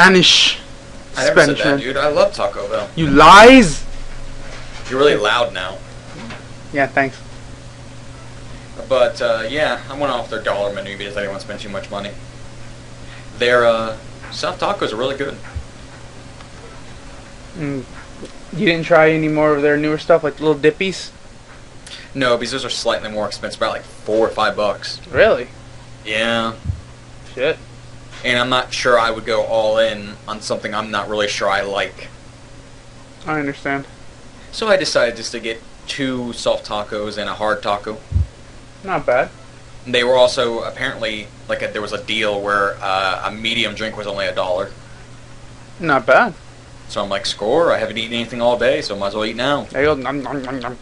Spanish. I never said Spanish that, man. dude. I love Taco Bell. You lies. You're really loud now. Yeah, thanks. But, yeah, I went off their dollar menu because I didn't want to spend too much money. Their, soft tacos are really good. You didn't try any more of their newer stuff, like little dippies? No, because those are slightly more expensive, about like $4 or $5. Really? Yeah. Shit. And I'm not sure I would go all in on something I'm not really sure I like. I understand. So I decided just to get 2 soft tacos and a hard taco. Not bad. They were also apparently there was a deal where a medium drink was only $1. Not bad. So I'm like, score! I haven't eaten anything all day, so might as well eat now. There you go. Nom, nom, nom, nom.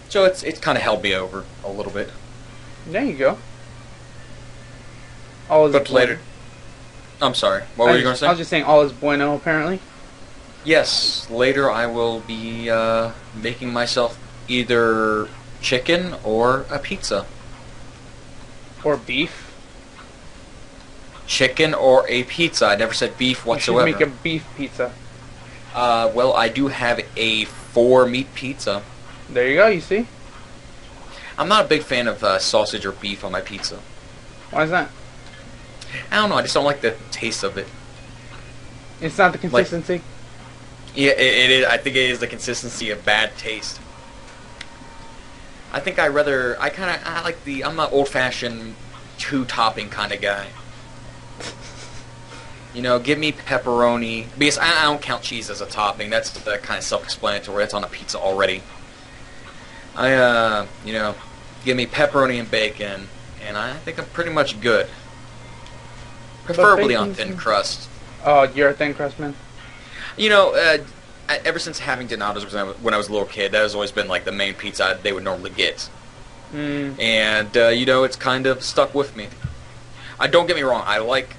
So it's kind of held me over a little bit. There you go. All is But later, I'm sorry. What were you going to say? I was just saying all is bueno, apparently. Yes, later I will be making myself either chicken or a pizza. Or beef. Chicken or a pizza. I never said beef whatsoever. You should make a beef pizza. Well, I do have a 4-meat pizza. There you go, you see? I'm not a big fan of sausage or beef on my pizza. Why is that? I don't know, I just don't like the taste of it. It's not the consistency? Yeah, it is. I think it is the consistency of bad taste. I think I'm an old-fashioned 2-topping kind of guy. You know, give me pepperoni, because I don't count cheese as a topping. That's the kind of self-explanatory. That's on a pizza already. You know, give me pepperoni and bacon, and I think I'm pretty much good. Preferably on thin crust. Oh, you're a thin crust man? You know, ever since having Donatos when I was a little kid, that has always been like the main pizza they would normally get. And, you know, it's kind of stuck with me. Don't get me wrong, I like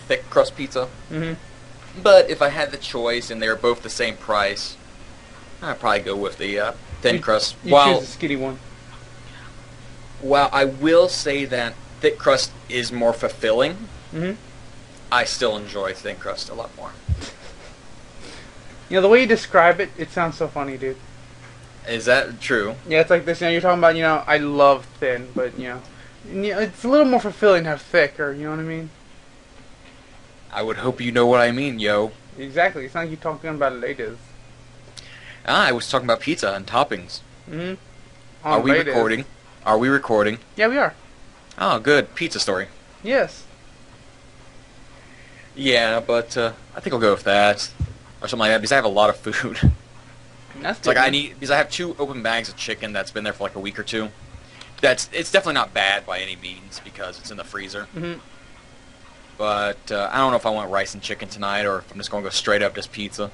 thick crust pizza. But if I had the choice and they were both the same price, I'd probably go with the thin crust. You choose the skinny one. While I will say that thick crust is more fulfilling, I still enjoy thin crust a lot more. You know, the way you describe it, it sounds so funny, dude. Is that true? Yeah, it's like this, you know, you're talking about, you know, I love thin, but, you know, it's a little more fulfilling to have thicker, you know what I mean? I would hope you know what I mean, yo. Exactly, it's not like you're talking about it later. I was talking about pizza and toppings. Are we Laters. recording? Are we recording? Yeah, we are. Oh, good. Pizza story. Yes. Yeah, but I think I'll go with that. Or something like that, because I have a lot of food. That's It's like because I have 2 open bags of chicken that's been there for like a week or 2. It's definitely not bad by any means, because it's in the freezer. But I don't know if I want rice and chicken tonight, or if I'm just going to go straight up just pizza.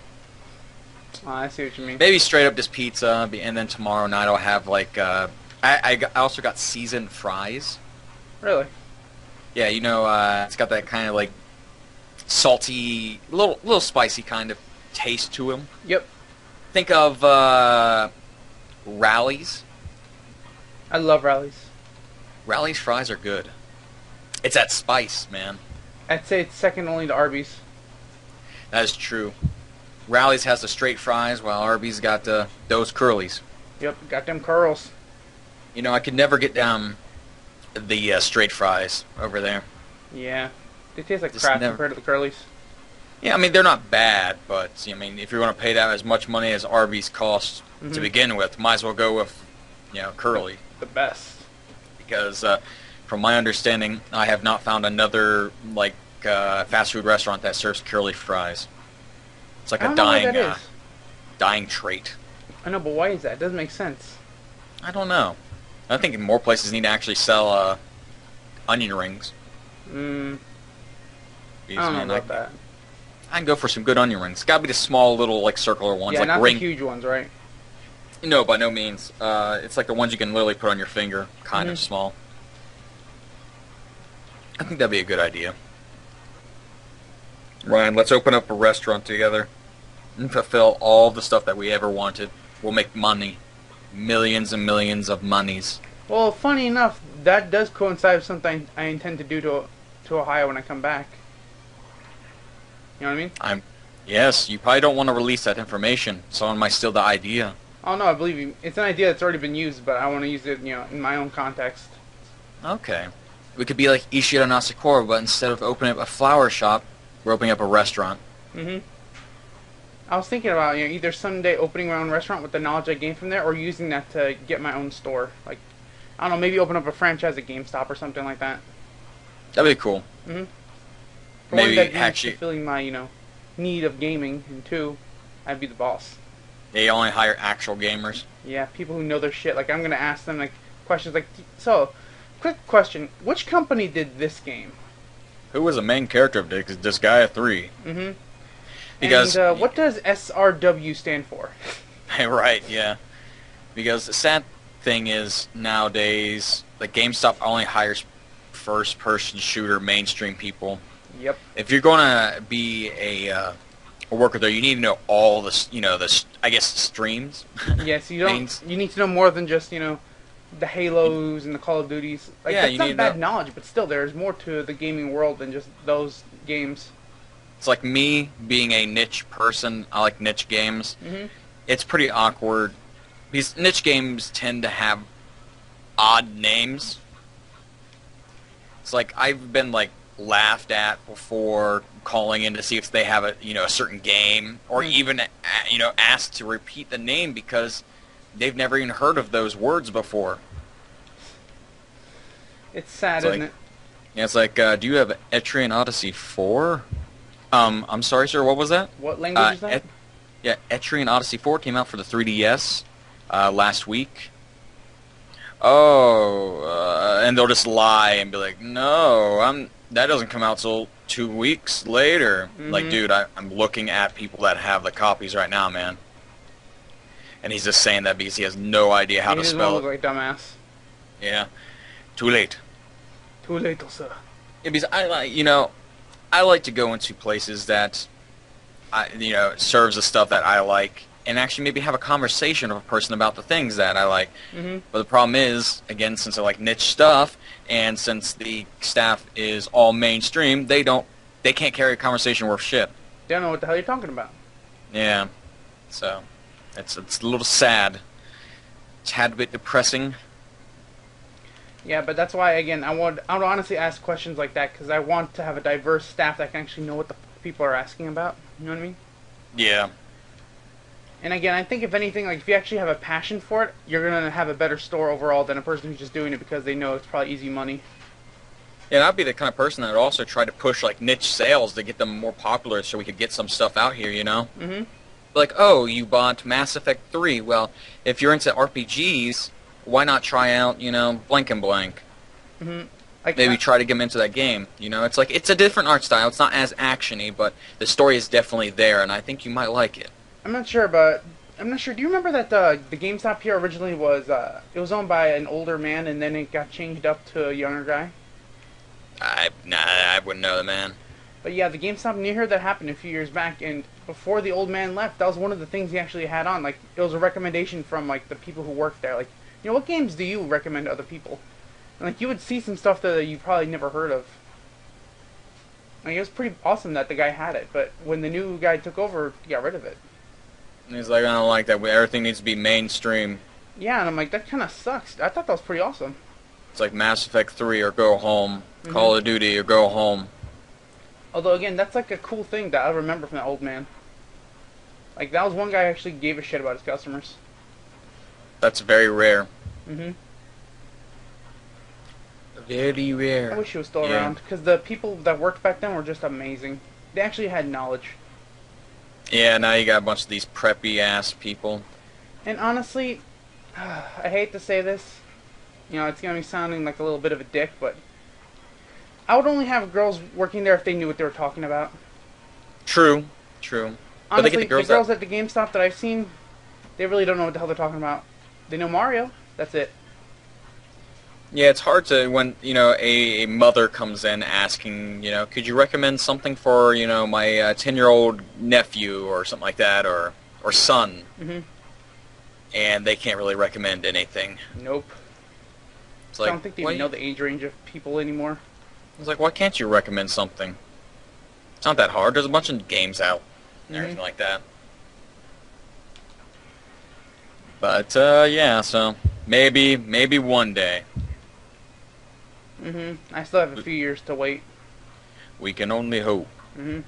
Oh, I see what you mean. Maybe straight up just pizza, and then tomorrow night I'll have like, I also got seasoned fries. Really? Yeah, you know, it's got that kind of like salty, little spicy kind of taste to them. Yep. Think of Rally's. I love Rally's. Rally's fries are good. It's that spice, man. I'd say it's second only to Arby's. That is true. Rally's has the straight fries, while Arby's got those curlies. Yep, got them curls. You know, I could never get down the straight fries over there. Yeah. They taste like Just crap never. compared to the curlies. Yeah, I mean, they're not bad, but, I mean, if you're going to pay that as much money as Arby's costs to begin with, might as well go with, you know, curly. The best. Because, from my understanding, I have not found another, like, fast food restaurant that serves curly fries. It's like I a don't know what dying, that is. dying trait. I know, but why is that? It doesn't make sense. I don't know. I think more places need to actually sell onion rings. I don't know about that. I can go for some good onion rings. It's got to be the small little like circular ones, Yeah, like not ring. the huge ones, right? No, by no means. It's like the ones you can literally put on your finger, kind of small. I think that'd be a good idea. Ryan, let's open up a restaurant together and fulfill all the stuff that we ever wanted. We'll make money. Millions and millions of monies. Well, funny enough, that does coincide with something I intend to do to Ohio when I come back. You know what I mean? Yes, you probably don't want to release that information. Someone might steal the idea. Oh no, I believe you. It's an idea that's already been used, but I want to use it, in my own context. Okay. We could be like Ishiro Nasekora, but instead of opening up a flower shop, we're opening up a restaurant. Mm-hmm. I was thinking about, either someday opening my own restaurant with the knowledge I gained from there, or using that to get my own store. Like, I don't know, maybe open up a franchise at GameStop or something like that. That'd be cool. Mm-hmm. For Maybe one, that actually, fulfilling my, need of gaming, and two, I'd be the boss. they only hire actual gamers. Yeah, people who know their shit. Like, I'm gonna ask them, like, questions like, so, quick question, which company did this game? Who was the main character of this Gaia 3? Mm-hmm. Because And what does SRW stand for? right, yeah. Because the sad thing is nowadays, like GameStop only hires first-person shooter mainstream people. Yep. If you're gonna be a worker there, you need to know all the I guess streams. Yes, you don't. You need to know more than just the Halos and the Call of Duties. Like, Yeah, that's you not need bad knowledge, but still, there's more to the gaming world than just those games. It's like me being a niche person. I like niche games. Mm-hmm. It's pretty awkward because niche games tend to have odd names. It's like I've been like laughed at before calling in to see if they have a certain game, or even asked to repeat the name because they've never even heard of those words before. It's sad, It's isn't like, it? Yeah, it's like, do you have Etrian Odyssey 4? I'm sorry, sir, what was that? What language is that? Yeah, Etrian Odyssey 4 came out for the 3DS last week. Oh, and they'll just lie and be like, no, that doesn't come out till 2 weeks later. Mm-hmm. Like, dude, I'm looking at people that have the copies right now, man. And he's just saying that because he has no idea how to spell it. Look like dumbass. Yeah, too late. Too late, sir. Yeah, because I like to go into places that serves the stuff that I like, and actually maybe have a conversation with a person about the things that I like. Mm-hmm. But the problem is, again, since I like niche stuff, and since the staff is all mainstream, they can't carry a conversation worth shit. They don't know what the hell you're talking about. Yeah, so it's a little sad. It's a tad bit depressing. Yeah, but that's why, again, I would honestly ask questions like that, because I want to have a diverse staff that can actually know what the people are asking about. You know what I mean? Yeah. And again, I think if anything, like, if you actually have a passion for it, you're going to have a better store overall than a person who's just doing it because they know it's probably easy money. And I'd be the kind of person that would also try to push, like, niche sales to get them more popular so we could get some stuff out here, Mm-hmm. Like, oh, you bought Mass Effect 3. Well, if you're into RPGs, why not try out, blank and blank? Mm-hmm. Like, Maybe try to get them into that game. It's like, it's a different art style. It's not as action-y, but the story is definitely there, and I think you might like it. I'm not sure. Do you remember that the GameStop here originally was, it was owned by an older man, and then it got changed up to a younger guy? I wouldn't know, man. But yeah, the GameStop near here, that happened a few years back, and before the old man left, that was one of the things he actually had on. Like, it was a recommendation from, like, the people who worked there. Like, what games do you recommend to other people? And, like, you would see some stuff that you probably never heard of. Like, it was pretty awesome that the guy had it, but when the new guy took over, he got rid of it. And he's like, I don't like that. Everything needs to be mainstream. Yeah, and I'm like, that kind of sucks. I thought that was pretty awesome. It's like Mass Effect 3 or go home. Mm-hmm. Call of Duty or go home. Although, again, that's like a cool thing that I remember from that old man. Like, that was one guy who actually gave a shit about his customers. That's very rare. Mm-hmm. Very rare. I wish he was still around, because the people that worked back then were just amazing. They actually had knowledge. Yeah, now you got a bunch of these preppy-ass people. And honestly, I hate to say this. It's going to be sounding like a little bit of a dick, but I would only have girls working there if they knew what they were talking about. True. Honestly, But they get the girls at the GameStop that I've seen, they really don't know what the hell they're talking about. They know Mario. That's it. Yeah, it's hard to, when, a mother comes in asking, could you recommend something for, my 10-year-old nephew or something like that, or son? Mm-hmm. And they can't really recommend anything. Nope. It's like, I don't think they even know the age range of people anymore. It's like, why can't you recommend something? It's not that hard. There's a bunch of games out and Mhm. everything like that. But yeah, so maybe one day I still have a few years to wait. we can only hope. Mhm.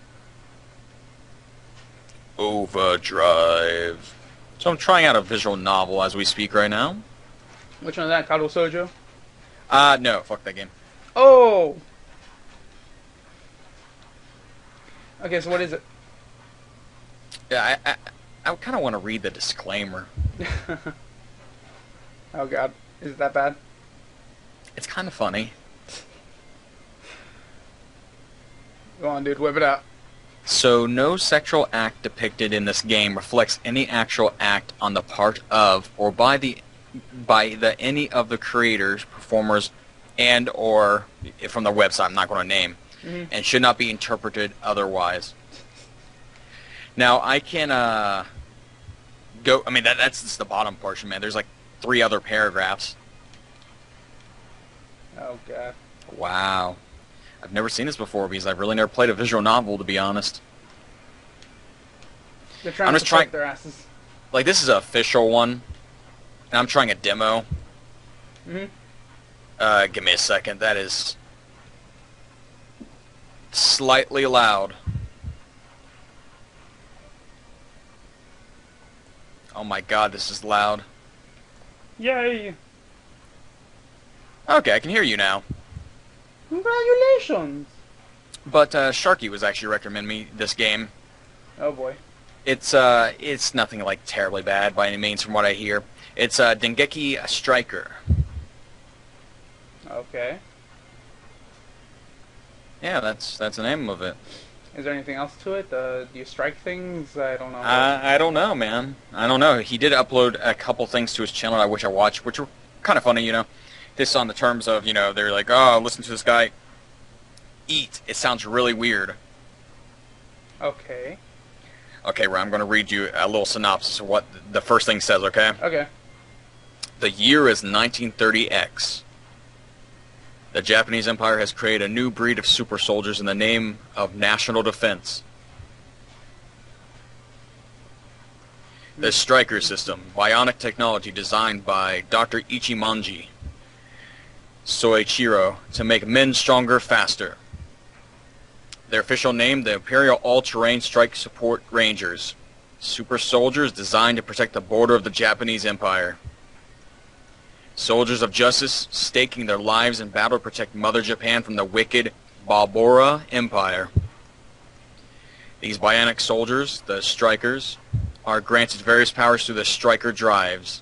Overdrive. So I'm trying out a visual novel as we speak right now. Which one is that? Kado Sojo? No, fuck that game. Oh. Okay, so what is it? Yeah, I kind of want to read the disclaimer. Oh God, is it that bad? It's kind of funny. Go on, dude, whip it out. So no sexual act depicted in this game reflects any actual act on the part of or by any of the creators, performers, and or from their website. I'm not going to name, and should not be interpreted otherwise. Now I can go. I mean that's just the bottom portion, man. There's like 3 other paragraphs. Oh God. Wow. I've never seen this before because I've really never played a visual novel, to be honest. They're trying I'm to just protect trying- their asses. Like, this is an official one, and I'm trying a demo. Give me a second. That is slightly loud. Oh my God, this is loud. Yay! Okay, I can hear you now. Congratulations! But Sharky was actually recommending me this game. Oh boy. It's nothing like terribly bad by any means from what I hear. It's Dengeki Striker. Okay. Yeah, that's the name of it. Is there anything else to it? Do you strike things? I don't know. I don't know, man. I don't know. He did upload a couple things to his channel which I watched, which were kind of funny, you know. This on the terms of, you know, they're like, oh, listen to this guy eat. It sounds really weird. Okay. Okay, Ron, I'm going to read you a little synopsis of what the first thing says, okay? Okay. The year is 1930X. The Japanese Empire has created a new breed of super soldiers in the name of national defense. The Striker system, bionic technology designed by Dr. Ichimonji Soichiro to make men stronger faster. Their official name, the Imperial All-Terrain Strike Support Rangers. Super soldiers designed to protect the border of the Japanese Empire. Soldiers of justice staking their lives in battle to protect Mother Japan from the wicked Balbora Empire. These bionic soldiers, the Strikers, are granted various powers through the Striker drives.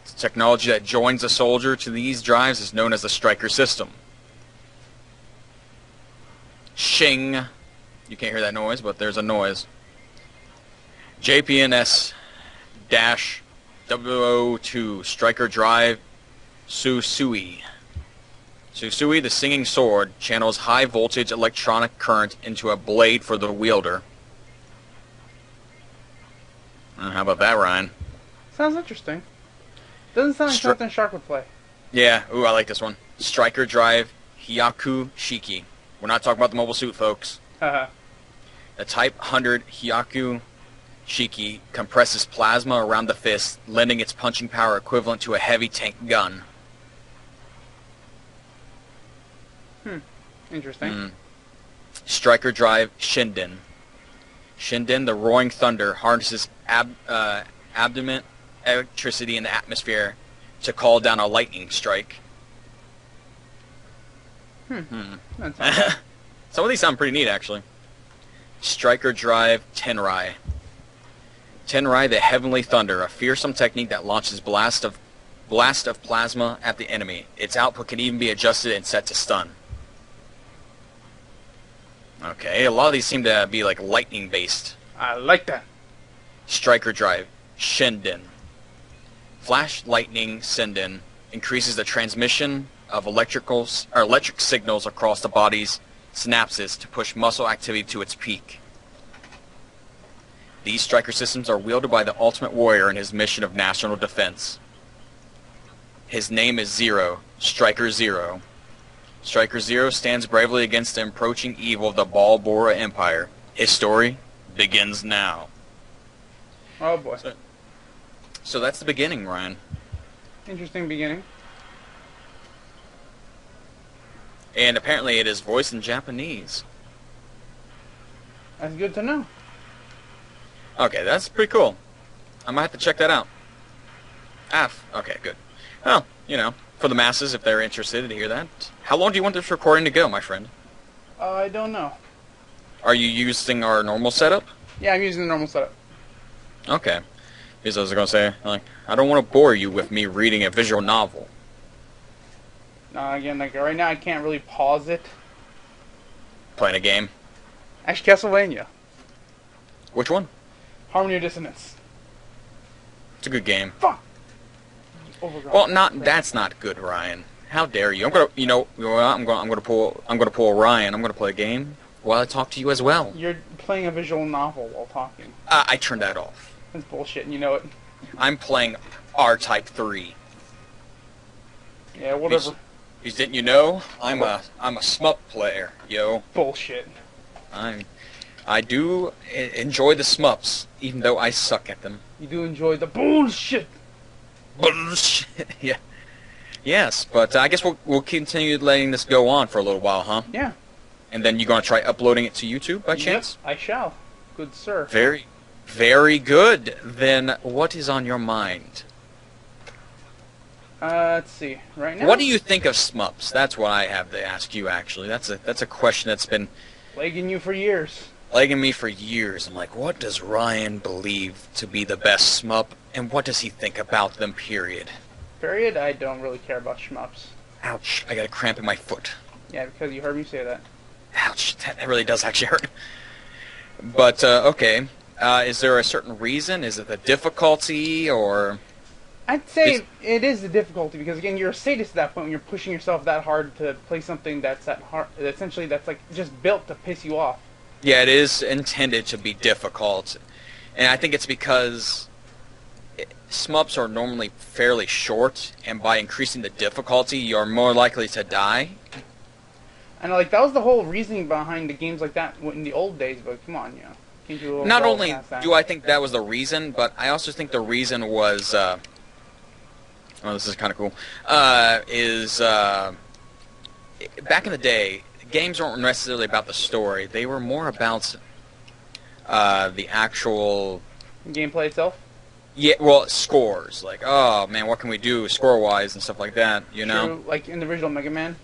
The technology that joins the soldier to these drives is known as the Striker system. Shing. You can't hear that noise, but there's a noise. JPNS-002 Striker Drive Susui. Susui, the singing sword, channels high voltage electronic current into a blade for the wielder. How about that, Ryan? Sounds interesting. Doesn't sound like something Shark would play. Yeah, ooh, I like this one. Striker Drive Hyaku Shiki. We're not talking about the mobile suit, folks. Haha. The Type 100 Hyaku Shiki compresses plasma around the fist, lending its punching power equivalent to a heavy tank gun. Interesting. Striker Drive Shinden. Shinden, the Roaring Thunder, harnesses abdomen electricity in the atmosphere to call down a lightning strike. That's not bad. Some of these sound pretty neat, actually. Striker Drive Tenrai. Tenrai, the Heavenly Thunder, a fearsome technique that launches blast of plasma at the enemy. Its output can even be adjusted and set to stun. Okay, a lot of these seem to be like lightning based. I like that. Striker Drive Shinden. Flash Lightning Shinden increases the transmission of electric signals across the body's synapses to push muscle activity to its peak. These striker systems are wielded by the Ultimate Warrior in his mission of national defense. His name is Zero, Striker Zero. Striker Zero stands bravely against the approaching evil of the Balbora Empire. His story begins now. Oh boy. So that's the beginning, Ryan. Interesting beginning. And apparently it is voiced in Japanese. That's good to know. Okay, that's pretty cool. I might have to check that out. Okay, good. Well, you know, for the masses, if they're interested to hear that. How long do you want this recording to go, my friend? I don't know. Are you using our normal setup? Yeah, I'm using the normal setup. Okay. Because I was going to say, like, I don't want to bore you with me reading a visual novel. Again, like right now, I can't really pause it. Playing a game. Actually, Castlevania. Which one? Harmony or Dissonance. It's a good game. Fuck. Overgrown. Well, that's not good, Ryan. How dare you? I'm gonna, you know, I'm gonna pull Ryan. I'm gonna play a game while I talk to you as well. You're playing a visual novel while talking. I turned that off. That's bullshit, and you know it. I'm playing R-Type 3. Yeah, whatever. Because didn't you know? I'm a SMUP player, yo. Bullshit. I do enjoy the SMUPs, even though I suck at them. You do enjoy the bullshit. Bullshit. Yeah. Yes, but I guess we'll continue letting this go on for a little while, huh? Yeah. And then you're gonna try uploading it to YouTube by chance? Yep, I shall. Good sir. Very, very good. Then what is on your mind? Let's see. Right now. What do you think of SMUPs? That's what I have to ask you. Actually, that's a question that's been plaguing you for years. Plaguing me for years. I'm like, what does Ryan believe to be the best SMUP, and what does he think about them? Period. Period. I don't really care about shmups. Ouch! I got a cramp in my foot. Yeah, because you heard me say that. Ouch! That really does actually hurt. But okay. Is there a certain reason? Is it the difficulty, or? I'd say it is the difficulty because again, you're a sadist at that point when you're pushing yourself that hard to play something that's that hard. Essentially, that's like just built to piss you off. Yeah, it is intended to be difficult, and I think it's because SMUPs are normally fairly short, and by increasing the difficulty, you're more likely to die. And like that was the whole reasoning behind the games like that in the old days. But come on, you know, can't you not only do I think that was the reason, but I also think the reason was. Oh, this is kind of cool. Back in the day, games weren't necessarily about the story. They were more about the actual gameplay itself. Yeah, well, scores. Like, oh man, what can we do score-wise and stuff like that? You know, True, like in the original Mega Man.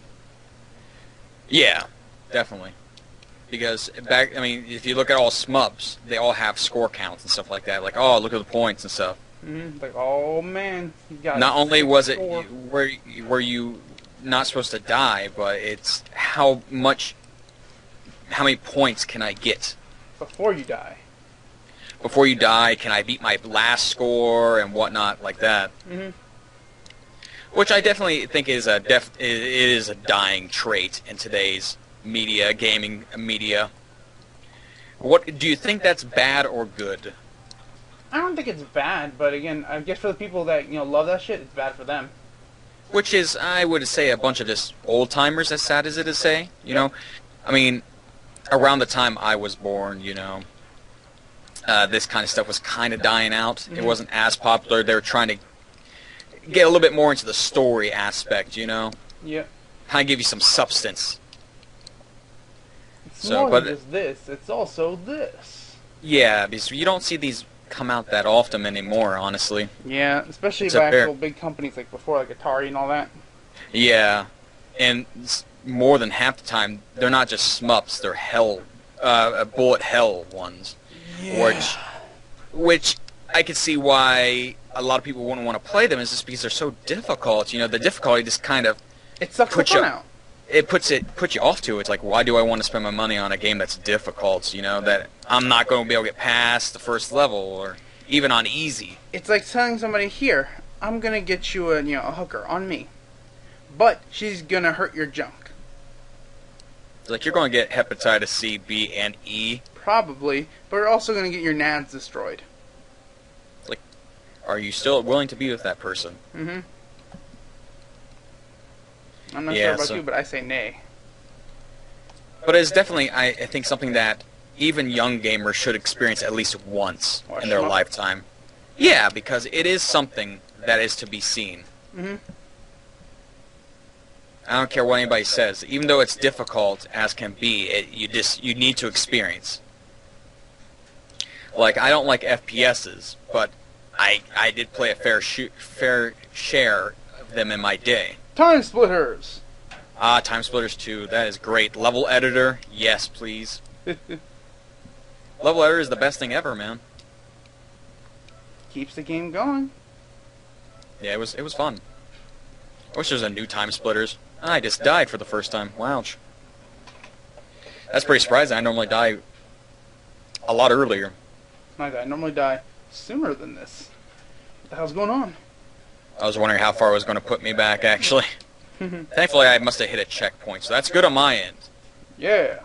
Yeah, definitely. Because if you look at all SMUPs, they all have score counts and stuff like that. Like, oh, look at the points and stuff. Like, oh man, you got not only was it were you not supposed to die, but it's how many points can I get before you die? Before you die, can I beat my last score and whatnot like that? Which I definitely think is it is a dying trait in today's gaming media. What do you think that's bad or good? I don't think it's bad, but again, I guess for the people that love that shit, it's bad for them. Which is, I would say, a bunch of just old timers. As sad as it is, to say, you know, I mean, around the time I was born, this kind of stuff was kind of dying out. It wasn't as popular. They were trying to get a little bit more into the story aspect, Yeah. Kind of give you some substance. It's more than just this. It's also this. Yeah, because you don't see these come out that often anymore, honestly. Yeah, especially by actual big companies like before, like Atari and all that. Yeah, and more than half the time, they're not just SMUPs, they're bullet hell ones. Yeah. Which I could see why a lot of people wouldn't want to play them, is just because they're so difficult. The difficulty just kind of... It sucks the fun out. It puts you off to it. It's like, why do I want to spend my money on a game that's difficult, that I'm not going to be able to get past the first level, or even on easy. It's like telling somebody, here, I'm going to get you a hooker on me, but she's going to hurt your junk. It's like, you're going to get hepatitis C, B, and E. Probably, but you're also going to get your nads destroyed. It's like, are you still willing to be with that person? I'm not sure Yeah, about so, you, but I say nay. but it's definitely, I think, something that even young gamers should experience at least once Or in their shmup. lifetime. Yeah, because it is something that is to be seen. Mm-hmm. I don't care what anybody says. Even though it's difficult as can be, you need to experience. Like, I don't like FPSs, but I did play a fair share of them in my day. Time Splitters! Ah, Time Splitters 2, that is great. Level editor, yes, please. Level editor is the best thing ever, man. Keeps the game going. Yeah, it was fun. I wish there was a new Time Splitters. I just died for the first time. Wowch. That's pretty surprising. I normally die a lot earlier. I normally die sooner than this. What the hell's going on? I was wondering how far it was going to put me back, actually. Thankfully, I must have hit a checkpoint, so that's good on my end. Yeah.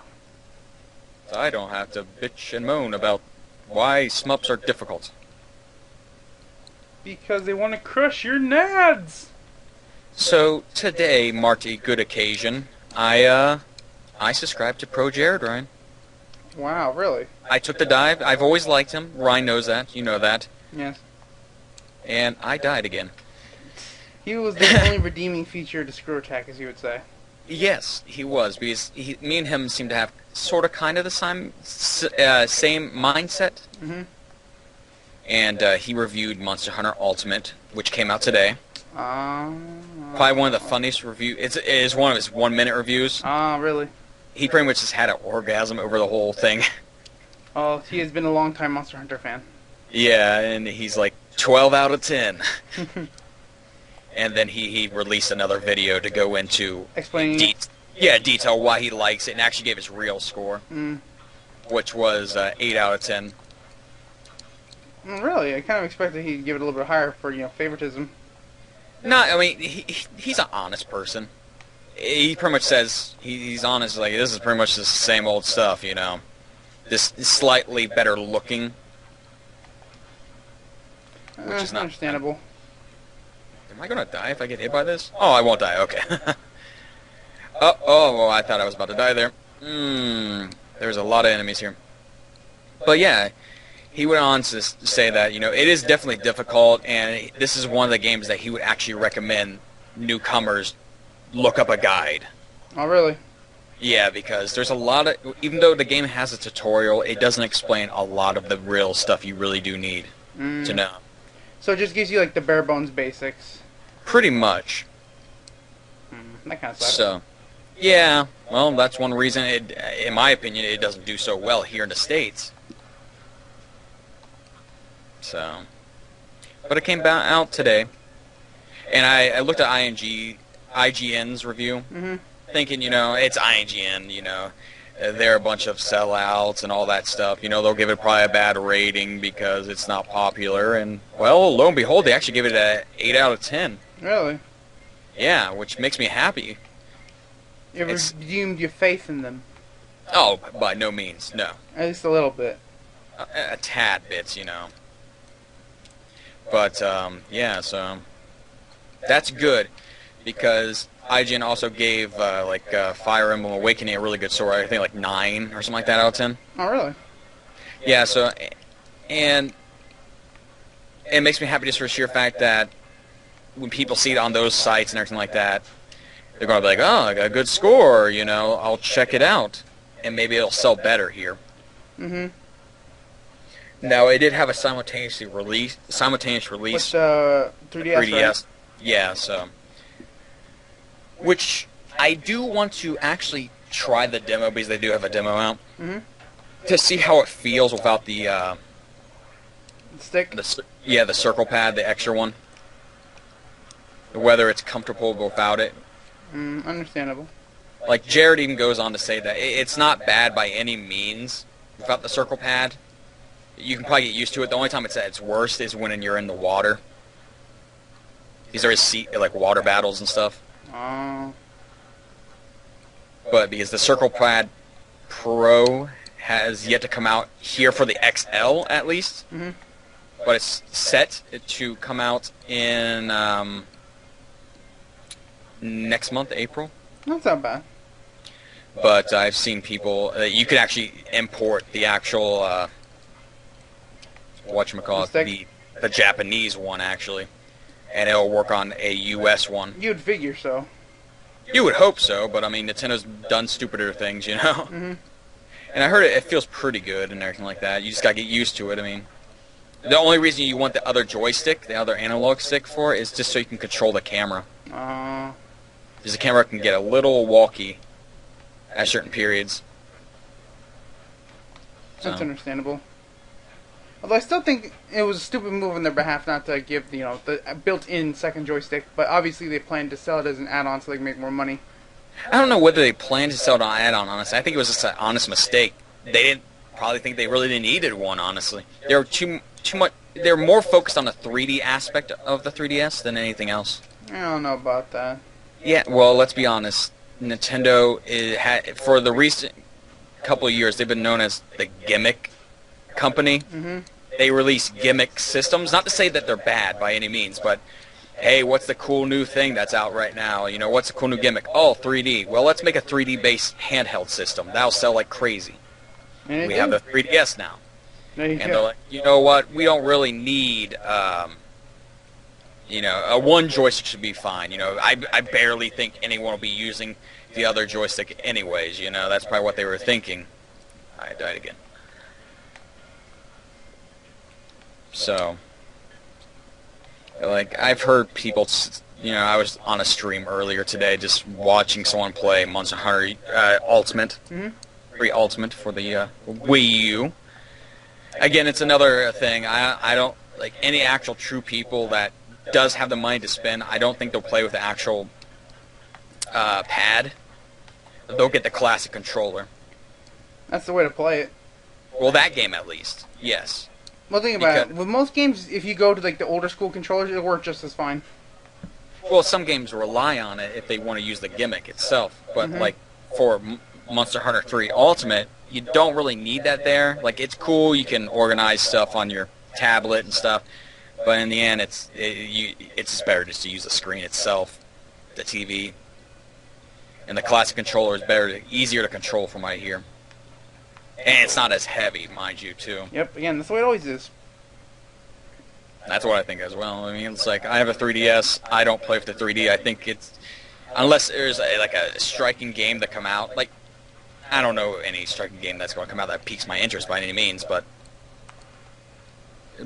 So I don't have to bitch and moan about why shmups are difficult. Because they want to crush your nads! So today marked a good occasion. I subscribed to Pro Jared, Ryan. Wow, really? I took the dive. I've always liked him. Ryan knows that. You know that. Yes. And I died again. He was the only redeeming feature to Screw Attack, as you would say. Yes, he was, because me and him seem to have sort of kind of the same mindset. Mm-hmm. And he reviewed Monster Hunter Ultimate, which came out today. Probably one of the funniest reviews. It is one of his 1-minute reviews. Really? He pretty much just had an orgasm over the whole thing. Oh, he has been a long-time Monster Hunter fan. Yeah, and he's like 12 out of 10. And then he released another video to go into Explaining detail why he likes it, and actually gave his real score, which was 8 out of 10. Really? I kind of expected he'd give it a little bit higher for, favoritism. No, I mean, he's an honest person. He pretty much says, he's honest, like, this is pretty much the same old stuff, This slightly better looking. Which is not understandable. Am I gonna die if I get hit by this? Oh, I won't die, okay. Oh, I thought I was about to die there. There's a lot of enemies here. But yeah, he went on to say that, it is definitely difficult, and this is one of the games that he would actually recommend newcomers look up a guide. Oh, really? Yeah, because there's a lot of, even though the game has a tutorial, it doesn't explain a lot of the real stuff you really do need to know. So it just gives you, like, the bare bones basics. Pretty much. That kind of sucks. So, yeah, well, that's one reason, in my opinion, it doesn't do so well here in the States. So, but it came out today, and I looked at IGN's review, thinking, it's IGN, they're a bunch of sellouts and all that stuff. They'll give it probably a bad rating because it's not popular, and, well, lo and behold, they actually give it a 8 out of 10. Really? Yeah, which makes me happy. You redeemed your faith in them. Oh, by no means, no. At least a little bit. A tad bit, But, yeah, so that's good, because IGN also gave, Fire Emblem Awakening a really good score. I think, 9 or something like that out of 10. Oh, really? Yeah, so, and it makes me happy just for the sheer fact that when people see it on those sites and everything like that, they're going to be like, oh, I got a good score, I'll check it out. And maybe it'll sell better here. Now, it did have a simultaneous release. With 3DS, 3DS. right? Yeah, so. Which I do want to actually try the demo, because they do have a demo out. To see how it feels without the Stick? the circle pad, the extra one. Whether it's comfortable without it. Understandable. Like, Jared even goes on to say that it's not bad by any means without the circle pad. You can probably get used to it. The only time it's worst is when you're in the water. These are water battles and stuff. Oh. But because the Circle Pad Pro has yet to come out here for the XL, at least. But it's set to come out in next month, April. That's not bad. But I've seen people. You could actually import the actual whatchamacallit, the Japanese one actually, and it'll work on a U.S. one. You'd figure so. You would hope so, but I mean, Nintendo's done stupider things, you know. Mm-hmm. And I heard it feels pretty good and everything like that. You just gotta get used to it. I mean, the only reason you want the other joystick, the other analog stick for, is just so you can control the camera. Because the camera can get a little wonky at certain periods. That's understandable. Although I still think it was a stupid move on their behalf not to give the built-in second joystick. But obviously they planned to sell it as an add-on so they can make more money. I don't know whether they planned to sell it on add-on, honestly. I think it was just an honest mistake. They didn't probably think they really needed one, honestly. They were too much. They're more focused on the 3D aspect of the 3DS than anything else. I don't know about that. Yeah, well, let's be honest. Nintendo for the recent couple of years, they've been known as the gimmick company. Mm-hmm. They release gimmick systems. Not to say that they're bad by any means, but hey, what's the cool new thing that's out right now? You know, what's the cool new gimmick? Oh, 3D. Well, let's make a 3D-based handheld system. That'll sell like crazy. We have the 3DS now. And they're like, you know what? We don't really need, a one joystick should be fine. You know, I barely think anyone will be using the other joystick anyways. You know, that's probably what they were thinking. I died again. So, like, I've heard people, I was on a stream earlier today just watching someone play Monster Hunter Ultimate. Mm-hmm. Free Ultimate for the Wii U. Again, it's another thing. I don't, like, any actual true people that does have the money to spend, I don't think they'll play with the actual pad. They'll get the classic controller. That's the way to play it. Well, that game at least, yes. Well, think about it. With most games, if you go to like the older school controllers, it'll work just as fine. Well, some games rely on it if they want to use the gimmick itself. But, like, for Monster Hunter 3 Ultimate, you don't really need that there. Like, it's cool. You can organize stuff on your tablet and stuff. But in the end, it's just better just to use the screen itself, the TV. And the classic controller is easier to control from right here. And it's not as heavy, mind you, too. Yep, again, that's the way it always is. That's what I think as well. I mean, it's like, I have a 3DS. I don't play with the 3D. I think it's, unless there's a striking game that come out, like, I don't know any striking game that's going to come out that piques my interest by any means, but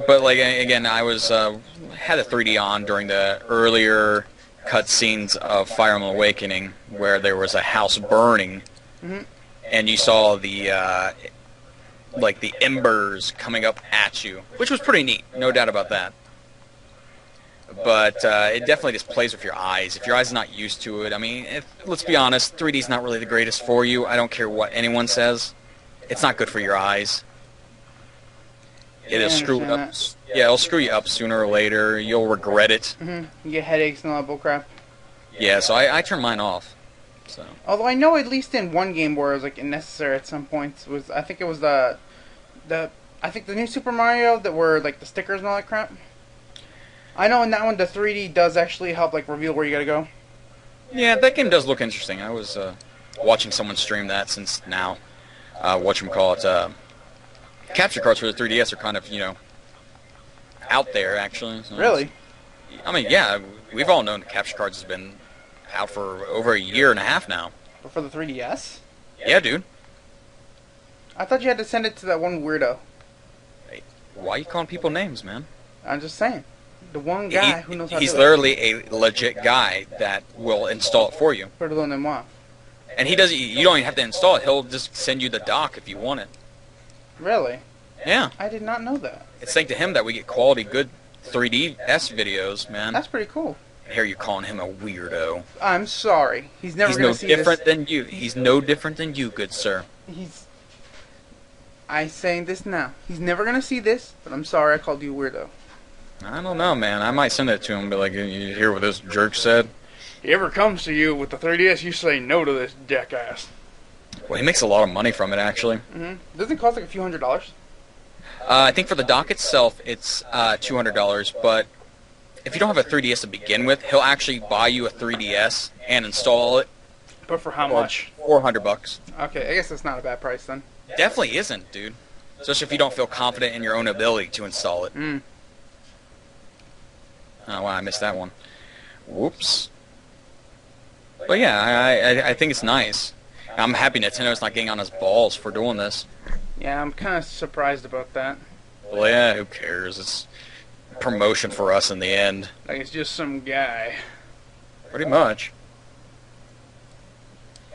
like, again, I was had a 3D on during the earlier cutscenes of Fire Emblem Awakening, where there was a house burning, and you saw the the embers coming up at you, which was pretty neat, no doubt about that. But it definitely just plays with your eyes. If your eyes are not used to it, I mean, let's be honest, 3D is not really the greatest for you. I don't care what anyone says. It's not good for your eyes. It'll screw it up. Yeah, it'll screw you up sooner or later. You'll regret it. You get headaches and all that bullcrap. Yeah, so I turn mine off. So. Although I know at least in one game where it was like necessary at some points was I think it was the new Super Mario that were like the stickers and all that crap. I know in that one the 3D does actually help like reveal where you gotta go. Yeah, that game does look interesting. I was watching someone stream that since now. Whatchamacallit, capture cards for the 3DS are kind of, out there actually. So really? I mean, yeah, we've all known that capture cards has been out for over a year and a half now. But for the 3DS? Yeah, dude. I thought you had to send it to that one weirdo. Hey, why are you calling people names, man? I'm just saying. The one guy who knows how to do it. He's literally a legit guy that will install it for you. Perdón moi. And you don't even have to install it. He'll just send you the dock if you want it. Really? Yeah. I did not know that. It's thanks to him that we get quality, good 3DS videos, man. That's pretty cool. Here you're calling him a weirdo. I'm sorry. He's never going to see this. He's no different than you. He's no different than you, good sir. I'm saying this now. He's never going to see this, but I'm sorry I called you a weirdo. I don't know, man. I might send it to him and be like, you hear what this jerk said? If he ever comes to you with the 3DS, you say no to this jackass. Well, he makes a lot of money from it, actually. Doesn't it cost like a few $100s? I think for the dock itself, it's $200, but if you don't have a 3DS to begin with, he'll actually buy you a 3DS and install it. But for how much? $400. Okay, I guess that's not a bad price then. Definitely isn't, dude. Especially if you don't feel confident in your own ability to install it. Mm. Oh, wow, I missed that one. Whoops. But yeah, I think it's nice. I'm happy Nintendo's not getting on his balls for doing this. Yeah, I'm kind of surprised about that. Well, yeah, who cares? It's promotion for us in the end. Like, it's just some guy. Pretty much.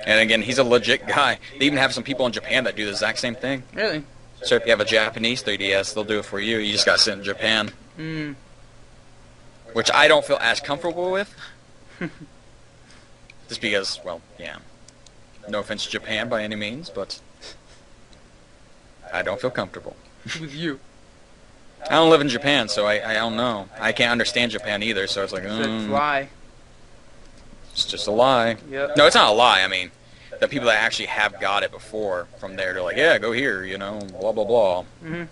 And again, he's a legit guy. They even have some people in Japan that do the exact same thing. Really? So if you have a Japanese 3DS, they'll do it for you. You just gotta sit in Japan. Mm. Which I don't feel as comfortable with. Just because, well, yeah. No offense to Japan by any means, but I don't feel comfortable. With you. I don't live in Japan, so I don't know. I can't understand Japan either, so it's like, It's a lie. It's just a lie. Yep. No, it's not a lie. I mean, the people that actually have got it before from there, they're like, yeah, go here, you know, blah, blah, blah. Mm-hmm.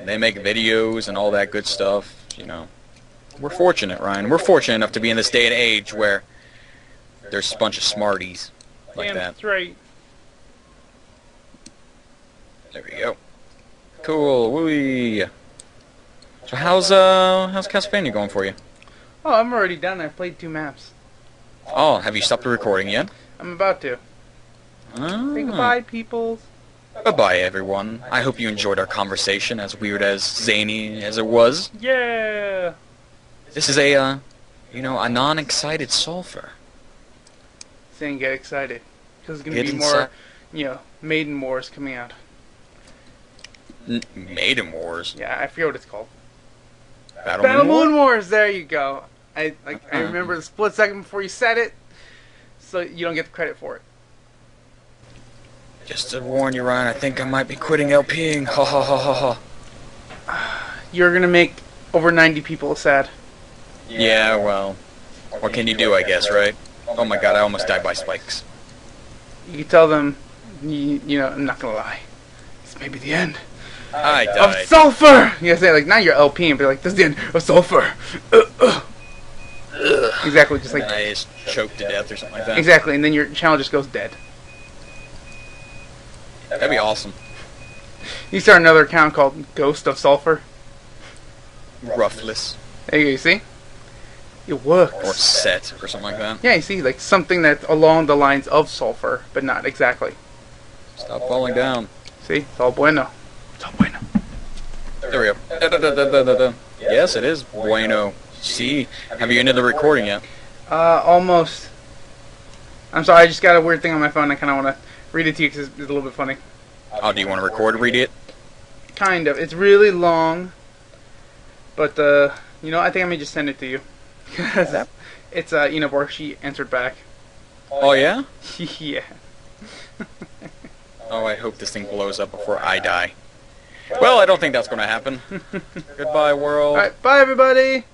They make videos and all that good stuff, you know. We're fortunate, Ryan. We're fortunate enough to be in this day and age where there's a bunch of smarties like Damn, that. that's right. There we go. Cool. Woo-wee. So how's Castlevania going for you? Oh, I'm already done. I've played 2 maps. Oh, have you stopped the recording yet? I'm about to. Oh. Say goodbye, people. Goodbye, everyone. I hope you enjoyed our conversation, as weird as zany as it was. Yeah. This is a, you know, a non-excited sulfur. Saying get excited. Because it's going to Get be inside. more, you know, Maiden Wars coming out. Maiden Wars. Yeah, I forget what it's called. Battle Battle Moon Moon Wars, there you go. I Uh-huh. remember the split second before you said it, so you don't get the credit for it. Just to warn you, Ryan, I think I might be quitting LPing. Ha ha ha ha ha. You're going to make over 90 people sad. Yeah, well, what can you do, I guess, right? Oh my god, I almost died by spikes. You can tell them, you know, I'm not going to lie. This may be the end. I Of died. sulfur! You gotta say, like, not your LP, and be like, this is the end of sulfur. Exactly, just like... And I just choked to death or something like that. Exactly, and then your channel just goes dead. That'd be awesome. You start another account called Ghost of Sulfur. Roughless. There you go, you see? It works. Or set, or something like that. Yeah, you see, like, something that's along the lines of sulfur, but not exactly. Stop falling down. See? It's all bueno. It's all bueno. There we go. Da-da-da-da-da-da. Yes, it is bueno. See? Have you ended the recording yet? Almost. I'm sorry, I just got a weird thing on my phone. I kind of want to read it to you because it's a little bit funny. Oh, do you want to read it? Kind of. It's really long, but, you know, I think I may just send it to you. It's, you know, where she answered back. Oh, yeah? Yeah. Oh, I hope this thing blows up before I die. Well, I don't think that's going to happen. Goodbye, world. Alright, bye everybody!